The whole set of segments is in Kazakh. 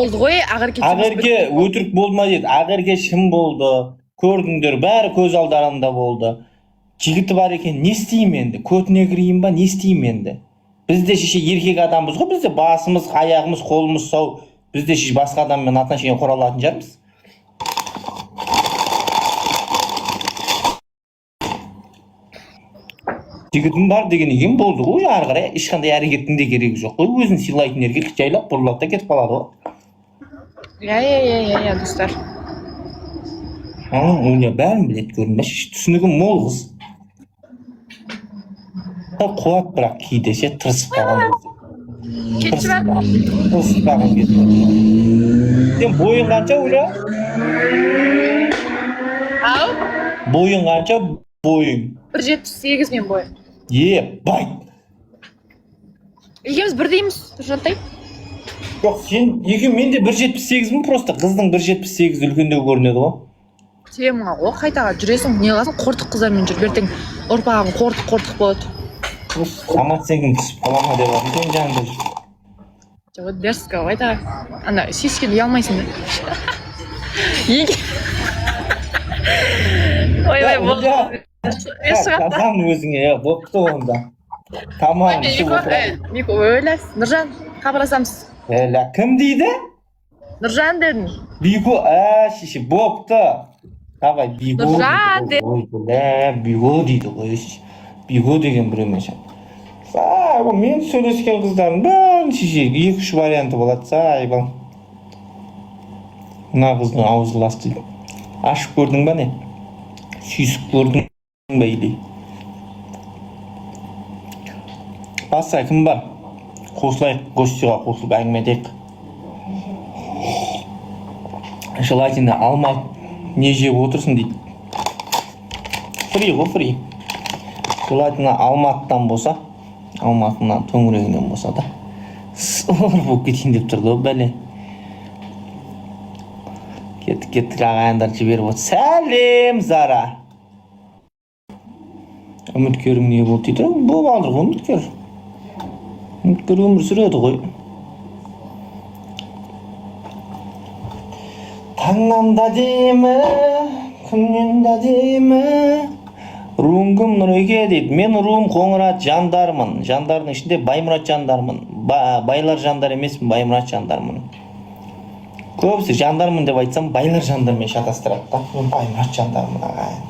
Oldu ғой, Ағерге өтірік болма дейді. Ағерге шын болды. Көрдіңдер, бәрі көз алдарында болды. Жігіті бар екен, не істеймін енді? Көтіне кірейін ба, не істеймін енді? Біз де шеше еркек адамбыз ғой, бізде басымыз, аяғымыз, қолымыз сау. Біз де шеше басқа адаммен отношение құра алатын жармыз. Жігітім бар деген екен болды ғой, ары қарай ешқандай әрекеттің де керегі жоқ қой. Өзін сыйлайтын еркек жайлап бұрылады да кетіп қалады ғой. Я, достар. Оны бәрін біледі көрінбеш, түсінігім мол қыз. Қуат бірақ кейде ше тырысып қалған кезде. Кетші бәр? Тырысып қалған кезде. Сен бойың қанша Уля? Ау? Бойың қанша? Бойың? 1.78 мен бойым. Бай! Екеуміз бірдейміз, Нұржантай. Жоқ, сен мен де 1.78-мін, просто қыздың 1.78 үлкендеу көрінеді ғой. Сен мына о қайтаға жүресің, не қыласың, қортық қыздармен жүр, ертең ұрпағың қортық болады. Самат сенің түсіп қала ма деп алдым, сен жанында жүр. Жоқ, дерзко, қайтаға. Ана, сүйіскен ұялмайсың да. Ой, болды. Тамам өзіңе, бопты онда. Тамам ішіп отырады. Мико, өләс. Нұржан, хабарласамыз. Кім дейді? Нұржан дедің. Биго, шеше, бопты. Давай, Биго. Нұржан де. Биго дейді ғой. Биго деген біреумен шам. Мен сөйлескен қыздардың бәрін шеше, 2-3 варианты болады. Сайбал. Мына қыздың аузы лас дейді. Ашып көрдің ба не? Сүйісіп көрдің ба или? Басқа кім бар? Қосылайық, гостиға қосылып әңгімедейік. Желательно алмай не жеп отырсын дейді. Фри ғой, фри. Желательно Алматыдан болса, Алматынан төңірегінен болса да. Сылыр болып кетейін деп тұрды ғой, бәле. Кеттік ағайындар жіберіп отыр. Сәлем, Зара. Үміткерің не болды дейді? Бұл алдыр ғой үміткер. Үміткер өмір сүреді ғой. Таңнан да демі, күннен да демі. Руым кім Нұреке дейді. Мен руым Қоңырат жандармын. Жандардың ішінде Баймұрат жандармын. Байлар жандар емеспін, Баймұрат жандармын. Көбісі жандармын деп айтсам, байлар жандармен шатастырады да. Мен Баймұрат жандармын ағайын.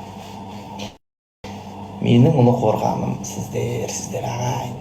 Менің ұлы қорғаным сіздер ағайын.